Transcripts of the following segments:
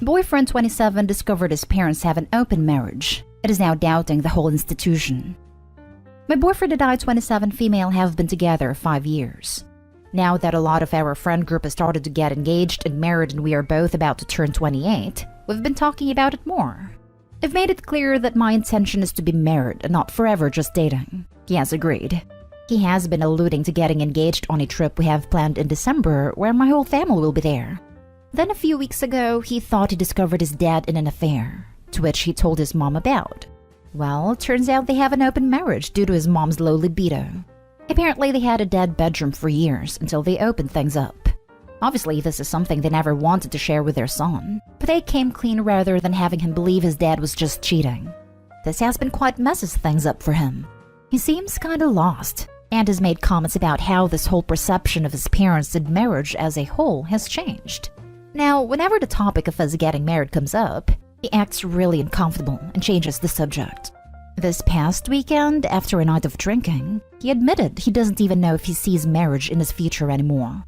Boyfriend 27 discovered his parents have an open marriage. It is now doubting the whole institution. My boyfriend and I, 27 female, have been together 5 years. Now that a lot of our friend group has started to get engaged and married and we are both about to turn 28, we've been talking about it more. I've made it clear that my intention is to be married and not forever just dating. He has agreed. He has been alluding to getting engaged on a trip we have planned in December where my whole family will be there. Then a few weeks ago, he thought he discovered his dad in an affair, to which he told his mom about. Well, it turns out they have an open marriage due to his mom's low libido. Apparently they had a dead bedroom for years until they opened things up. Obviously this is something they never wanted to share with their son, but they came clean rather than having him believe his dad was just cheating. This has been quite messes things up for him. He seems kinda lost, and has made comments about how this whole perception of his parents and marriage as a whole has changed. Now, whenever the topic of us getting married comes up, he acts really uncomfortable and changes the subject. This past weekend, after a night of drinking, he admitted he doesn't even know if he sees marriage in his future anymore.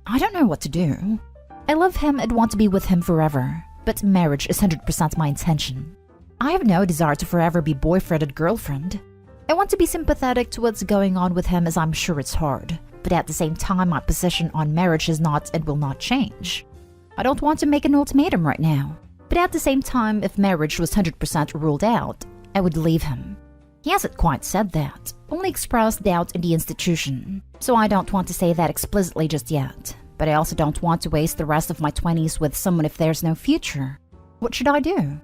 I don't know what to do. I love him and want to be with him forever, but marriage is 100% my intention. I have no desire to forever be boyfriend and girlfriend. I want to be sympathetic to what's going on with him as I'm sure it's hard, but at the same time my position on marriage is not and will not change. I don't want to make an ultimatum right now, but at the same time if marriage was 100% ruled out, I would leave him. He hasn't quite said that, only expressed doubt in the institution, so I don't want to say that explicitly just yet, but I also don't want to waste the rest of my 20s with someone if there's no future. What should I do?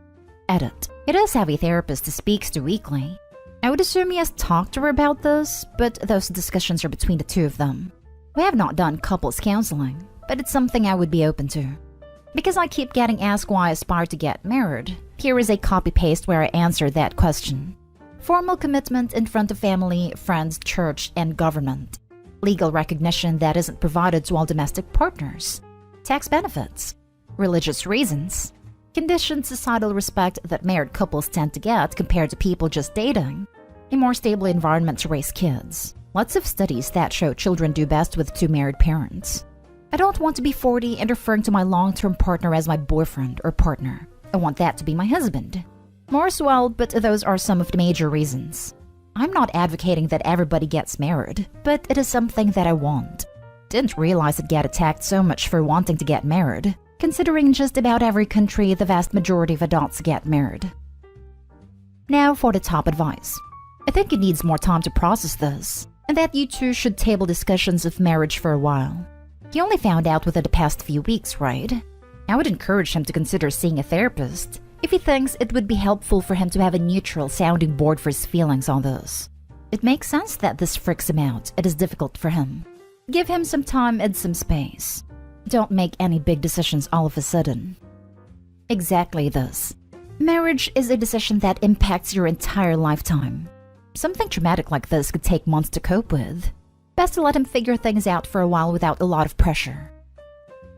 Edit. He does have a therapist he speaks to weekly. I would assume he has talked to her about this, but those discussions are between the two of them. We have not done couples counseling, but it's something I would be open to. Because I keep getting asked why I aspire to get married, here is a copy-paste where I answer that question. Formal commitment in front of family, friends, church, and government. Legal recognition that isn't provided to all domestic partners. Tax benefits. Religious reasons. Conditioned societal respect that married couples tend to get compared to people just dating. A more stable environment to raise kids. Lots of studies that show children do best with two married parents. I don't want to be 40 and referring to my long-term partner as my boyfriend or partner. I want that to be my husband. More as well, but those are some of the major reasons. I'm not advocating that everybody gets married, but it is something that I want. Didn't realize I'd get attacked so much for wanting to get married, considering just about every country the vast majority of adults get married. Now for the top advice. I think he needs more time to process this, and that you two should table discussions of marriage for a while. He only found out within the past few weeks, right? I would encourage him to consider seeing a therapist if he thinks it would be helpful for him to have a neutral sounding board for his feelings on this. It makes sense that this freaks him out. It is difficult for him. Give him some time and some space. Don't make any big decisions all of a sudden. Exactly this. Marriage is a decision that impacts your entire lifetime. Something traumatic like this could take months to cope with. Best to let him figure things out for a while without a lot of pressure.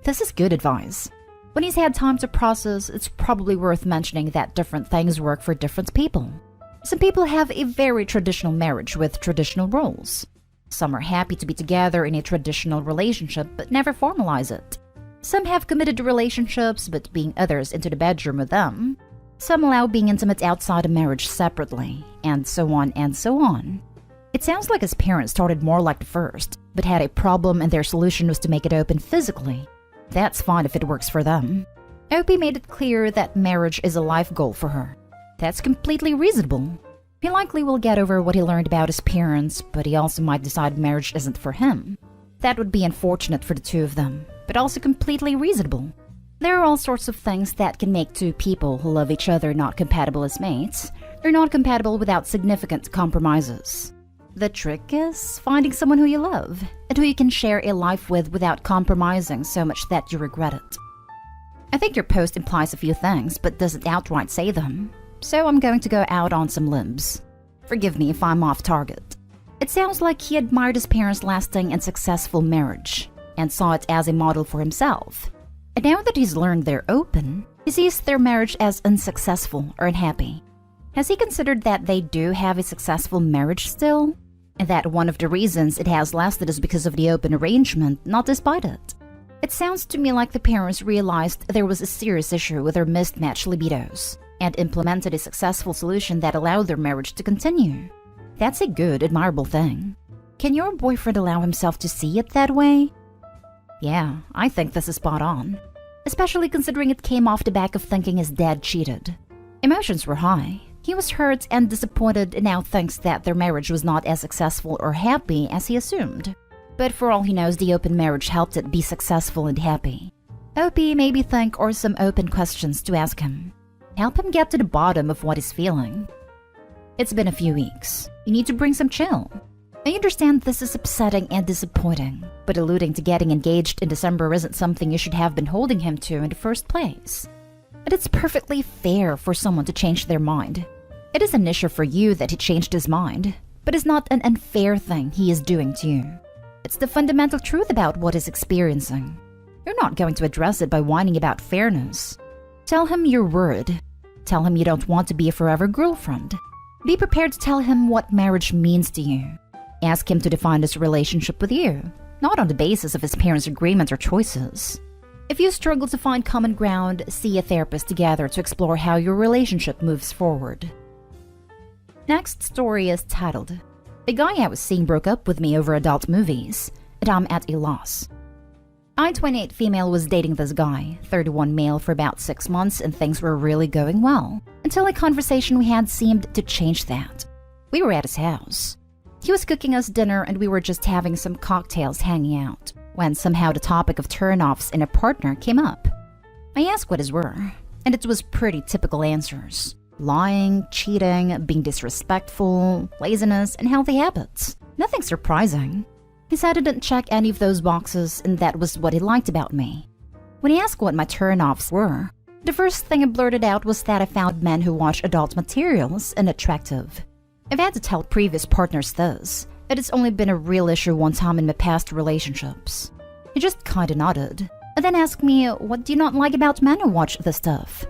This is good advice. When he's had time to process, it's probably worth mentioning that different things work for different people. Some people have a very traditional marriage with traditional roles. Some are happy to be together in a traditional relationship but never formalize it. Some have committed relationships but being others into the bedroom with them. Some allow being intimate outside of marriage separately, and so on and so on. It sounds like his parents started more like the first, but had a problem and their solution was to make it open physically. That's fine if it works for them. Opie made it clear that marriage is a life goal for her. That's completely reasonable. He likely will get over what he learned about his parents, but he also might decide marriage isn't for him. That would be unfortunate for the two of them, but also completely reasonable. There are all sorts of things that can make two people who love each other not compatible as mates. They're not compatible without significant compromises. The trick is finding someone who you love and who you can share a life with without compromising so much that you regret it. I think your post implies a few things but doesn't outright say them, so I'm going to go out on some limbs. Forgive me if I'm off target. It sounds like he admired his parents' lasting and successful marriage and saw it as a model for himself. And now that he's learned they're open, he sees their marriage as unsuccessful or unhappy. Has he considered that they do have a successful marriage still? And that one of the reasons it has lasted is because of the open arrangement, not despite it. It sounds to me like the parents realized there was a serious issue with their mismatched libidos and implemented a successful solution that allowed their marriage to continue. That's a good, admirable thing. Can your boyfriend allow himself to see it that way? Yeah, I think this is spot on. Especially considering it came off the back of thinking his dad cheated. Emotions were high. He was hurt and disappointed and now thinks that their marriage was not as successful or happy as he assumed. But for all he knows, the open marriage helped it be successful and happy. Opie maybe think or some open questions to ask him. Help him get to the bottom of what he's feeling. It's been a few weeks. You need to bring some chill. I understand this is upsetting and disappointing, but alluding to getting engaged in December isn't something you should have been holding him to in the first place. And it's perfectly fair for someone to change their mind. It is an issue for you that he changed his mind, but it's not an unfair thing he is doing to you. It's the fundamental truth about what he's experiencing. You're not going to address it by whining about fairness. Tell him your word. Tell him you don't want to be a forever girlfriend. Be prepared to tell him what marriage means to you. Ask him to define this relationship with you, not on the basis of his parents' agreement or choices. If you struggle to find common ground, see a therapist together to explore how your relationship moves forward. Next story is titled, "A guy I was seeing broke up with me over adult movies, and I'm at a loss." I, 28 female, was dating this guy, 31 male, for about 6 months, and things were really going well, until a conversation we had seemed to change that. We were at his house. He was cooking us dinner and we were just having some cocktails hanging out, when somehow the topic of turn-offs in a partner came up. I asked what his were, and it was pretty typical answers. Lying, cheating, being disrespectful, laziness, and healthy habits. Nothing surprising. He said I didn't check any of those boxes, and that was what he liked about me. When he asked what my turn-offs were, the first thing I blurted out was that I found men who watch adult materials unattractive. I've had to tell previous partners this, that it's only been a real issue one time in my past relationships. He just kinda nodded, and then asked me, what do you not like about men who watch this stuff?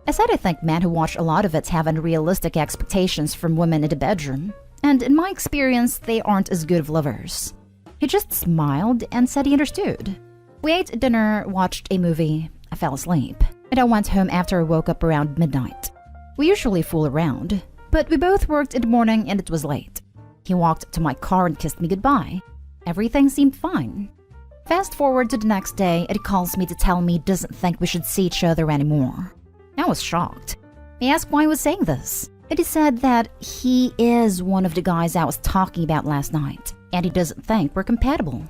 I said I think men who watch a lot of it have unrealistic expectations from women in the bedroom, and in my experience, they aren't as good of lovers. He just smiled and said he understood. We ate dinner, watched a movie, I fell asleep, and I went home after I woke up around midnight. We usually fool around, but we both worked in the morning and it was late. He walked to my car and kissed me goodbye. Everything seemed fine. Fast forward to the next day, and he calls me to tell me he doesn't think we should see each other anymore. I was shocked. I asked why he was saying this, and he said that he is one of the guys I was talking about last night, and he doesn't think we're compatible.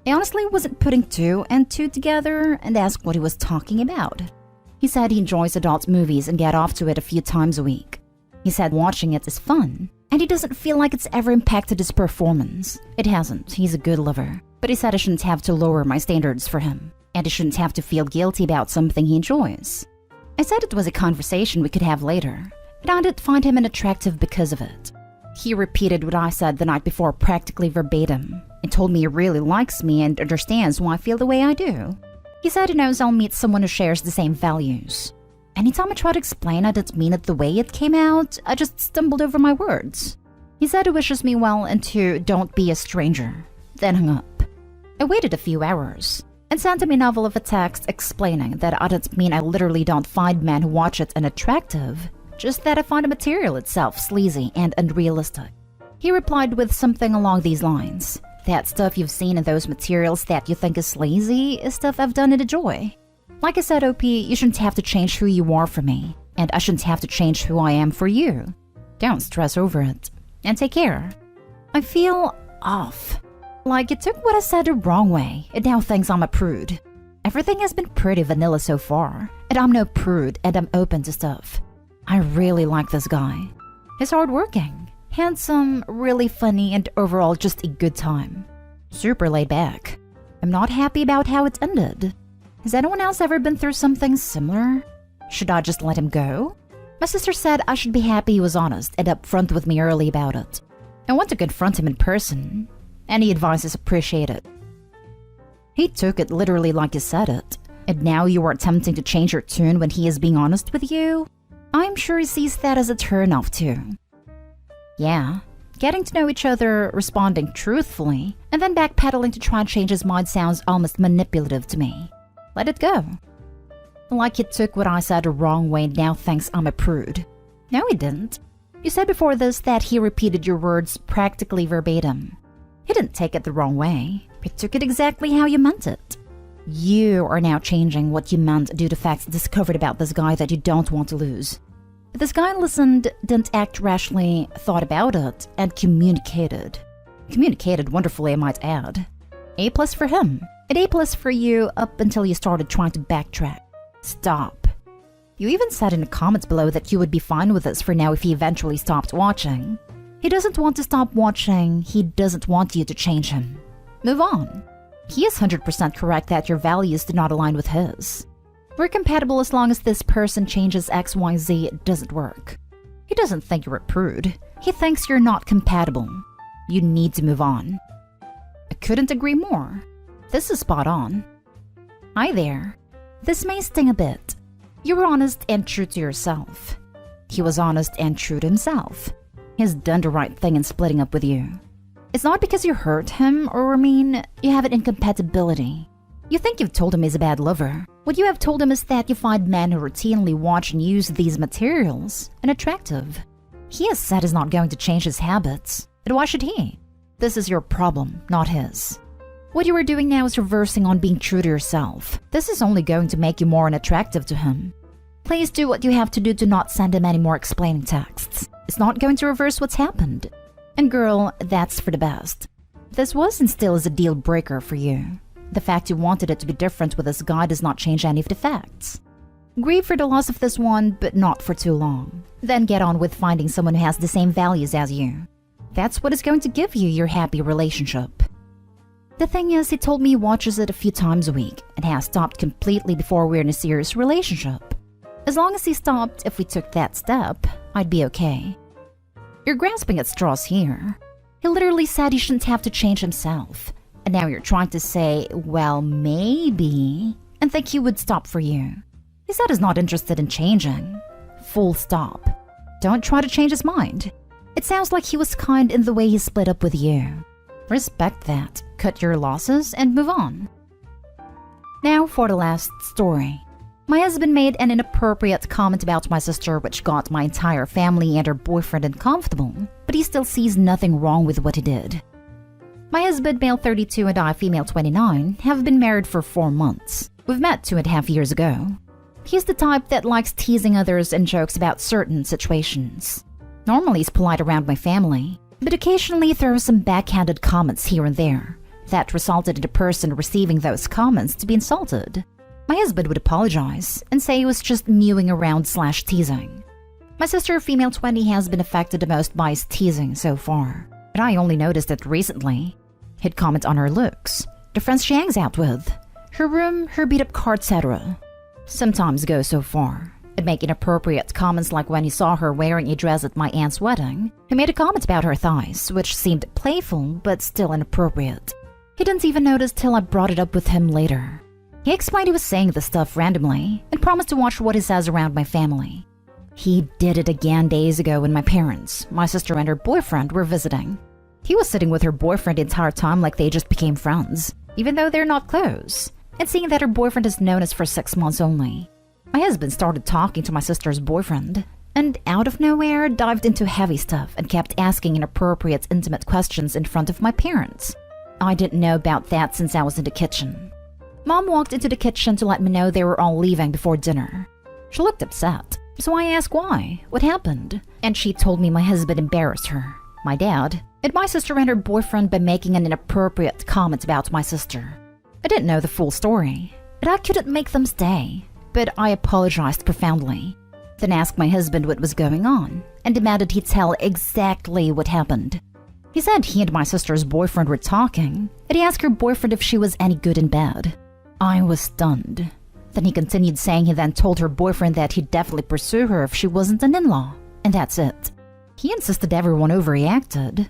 I honestly wasn't putting two and two together and asked what he was talking about. He said he enjoys adult movies and get off to it a few times a week. He said watching it is fun, and he doesn't feel like it's ever impacted his performance. It hasn't, he's a good lover. But he said I shouldn't have to lower my standards for him, and he shouldn't have to feel guilty about something he enjoys. I said it was a conversation we could have later, but I didn't find him unattractive because of it. He repeated what I said the night before practically verbatim, and told me he really likes me and understands why I feel the way I do. He said he knows I'll meet someone who shares the same values. Anytime I try to explain I didn't mean it the way it came out, I just stumbled over my words. He said he wishes me well and to don't be a stranger, then hung up. I waited a few hours, and sent him a novel of a text explaining that I didn't mean I literally don't find men who watch it unattractive, just that I find the material itself sleazy and unrealistic. He replied with something along these lines. That stuff you've seen in those materials that you think is sleazy is stuff I've done and enjoy. Like I said, OP, you shouldn't have to change who you are for me, and I shouldn't have to change who I am for you. Don't stress over it. And take care. I feel off. Like you took what I said the wrong way, and now thinks I'm a prude. Everything has been pretty vanilla so far, and I'm no prude, and I'm open to stuff. I really like this guy. He's hardworking, handsome, really funny, and overall just a good time. Super laid back. I'm not happy about how it ended. Has anyone else ever been through something similar? Should I just let him go? My sister said I should be happy he was honest and upfront with me early about it. I want to confront him in person. Any advice is appreciated. He took it literally like you said it, and now you are attempting to change your tune when he is being honest with you? I'm sure he sees that as a turn-off too. Yeah, Getting to know each other, responding truthfully, and then backpedaling to try and change his mind sounds almost manipulative to me. Let it go. Like he took what I said the wrong way and now thinks I'm a prude. No, he didn't. You said before this that he repeated your words practically verbatim. He didn't take it the wrong way. He took it exactly how you meant it. You are now changing what you meant due to facts discovered about this guy that you don't want to lose. But this guy listened, didn't act rashly, thought about it, and communicated. Communicated wonderfully, I might add. A+ for him, and A+ for you up until you started trying to backtrack. Stop. You even said in the comments below that you would be fine with this for now if he eventually stopped watching. He doesn't want to stop watching, he doesn't want you to change him. Move on. He is 100% correct that your values do not align with his. We're compatible as long as this person changes XYZ, it doesn't work. He doesn't think you're a prude. He thinks you're not compatible. You need to move on. I couldn't agree more. This is spot on. Hi there. This may sting a bit. You were honest and true to yourself. He was honest and true to himself. He's done the right thing in splitting up with you. It's not because you hurt him or you have an incompatibility. You think you've told him he's a bad lover. What you have told him is that you find men who routinely watch and use these materials unattractive. He has said he's not going to change his habits. And why should he? This is your problem, not his. What you are doing now is reversing on being true to yourself. This is only going to make you more unattractive to him. Please do what you have to do to not send him any more explaining texts. It's not going to reverse what's happened. And girl, that's for the best. This was and still is a deal breaker for you. The fact you wanted it to be different with this guy does not change any of the facts. Grieve for the loss of this one, but not for too long. Then get on with finding someone who has the same values as you. That's what is going to give you your happy relationship. The thing is, he told me he watches it a few times a week and has stopped completely before we're in a serious relationship. As long as he stopped, if we took that step, I'd be okay. You're grasping at straws here. He literally said he shouldn't have to change himself. And now you're trying to say, well, maybe, and think he would stop for you. He said he's not interested in changing. Full stop. Don't try to change his mind. It sounds like he was kind in the way he split up with you. Respect that. Cut your losses and move on. Now for the last story. My husband made an inappropriate comment about my sister which got my entire family and her boyfriend uncomfortable, but he still sees nothing wrong with what he did. My husband, male 32 and I, female 29, have been married for 4 months. We've met 2.5 years ago. He's the type that likes teasing others and jokes about certain situations. Normally he's polite around my family, but occasionally throws some backhanded comments here and there that resulted in the person receiving those comments to be insulted. My husband would apologize and say he was just mewing around / teasing. My sister, female 20, has been affected the most by his teasing so far, but I only noticed it recently. He'd comment on her looks, the friends she hangs out with, her room, her beat-up car, etc. Sometimes go so far. He'd make inappropriate comments like when he saw her wearing a dress at my aunt's wedding. He made a comment about her thighs, which seemed playful but still inappropriate. He didn't even notice till I brought it up with him later. He explained he was saying this stuff randomly and promised to watch what he says around my family. He did it again days ago when my parents, my sister and her boyfriend were visiting. He was sitting with her boyfriend the entire time like they just became friends, even though they're not close, and seeing that her boyfriend has known us for 6 months only. My husband started talking to my sister's boyfriend, and out of nowhere dived into heavy stuff and kept asking inappropriate, intimate questions in front of my parents. I didn't know about that since I was in the kitchen. Mom walked into the kitchen to let me know they were all leaving before dinner. She looked upset, so I asked why, what happened, and she told me my husband embarrassed her, my dad, and my sister and her boyfriend by making an inappropriate comment about my sister. I didn't know the full story, but I couldn't make them stay, but I apologized profoundly, then asked my husband what was going on, and demanded he tell exactly what happened. He said he and my sister's boyfriend were talking, and he asked her boyfriend if she was any good in bed. I was stunned. Then he continued saying he then told her boyfriend that he'd definitely pursue her if she wasn't an in-law, and that's it. He insisted everyone overreacted.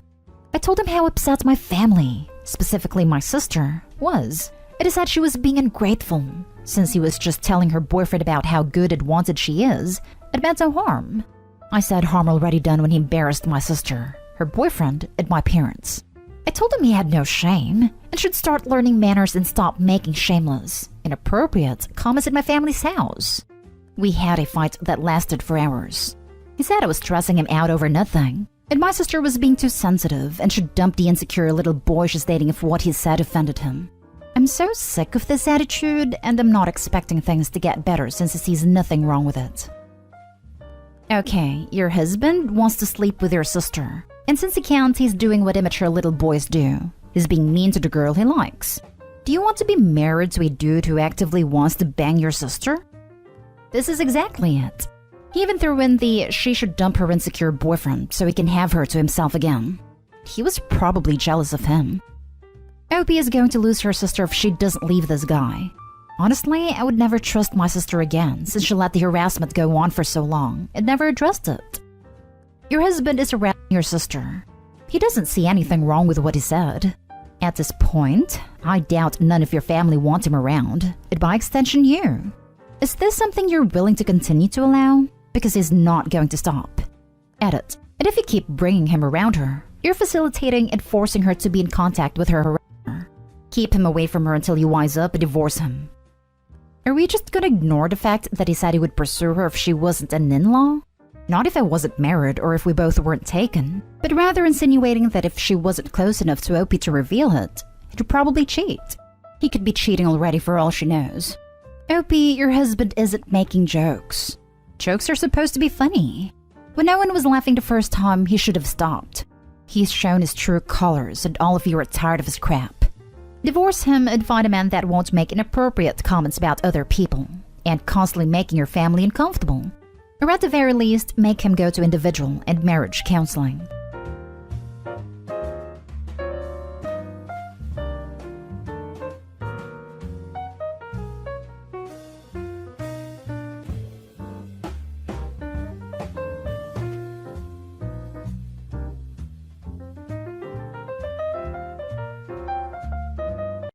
I told him how upset my family, specifically my sister, was. And he said she was being ungrateful, since he was just telling her boyfriend about how good and wanted she is, and meant no harm. I said harm already done when he embarrassed my sister, her boyfriend, and my parents. I told him he had no shame and should start learning manners and stop making shameless, inappropriate comments at my family's house. We had a fight that lasted for hours. He said I was stressing him out over nothing, and my sister was being too sensitive and should dump the insecure little boy she's dating if what he said offended him. I'm so sick of this attitude, and I'm not expecting things to get better since he sees nothing wrong with it. Okay, your husband wants to sleep with your sister, and since he can't, he's doing what immature little boys do. He's being mean to the girl he likes. Do you want to be married to a dude who actively wants to bang your sister? This is exactly it. He even threw in the she should dump her insecure boyfriend so he can have her to himself again. He was probably jealous of him. Opie is going to lose her sister if she doesn't leave this guy. Honestly, I would never trust my sister again since she let the harassment go on for so long and never addressed it. Your husband is harassing your sister. He doesn't see anything wrong with what he said. At this point, I doubt none of your family want him around, and by extension you. Is this something you're willing to continue to allow? Because he's not going to stop. Edit. And if you keep bringing him around her, you're facilitating and forcing her to be in contact with her harasser. Keep him away from her until you wise up and divorce him. Are we just gonna ignore the fact that he said he would pursue her if she wasn't an in-law? Not if I wasn't married or if we both weren't taken, but rather insinuating that if she wasn't close enough to Opie to reveal it, he'd probably cheat. He could be cheating already for all she knows. Opie, your husband isn't making jokes. Jokes are supposed to be funny. When no one was laughing the first time, he should have stopped. He's shown his true colors and all of you are tired of his crap. Divorce him and find a man that won't make inappropriate comments about other people and constantly making your family uncomfortable. Or at the very least, make him go to individual and marriage counseling.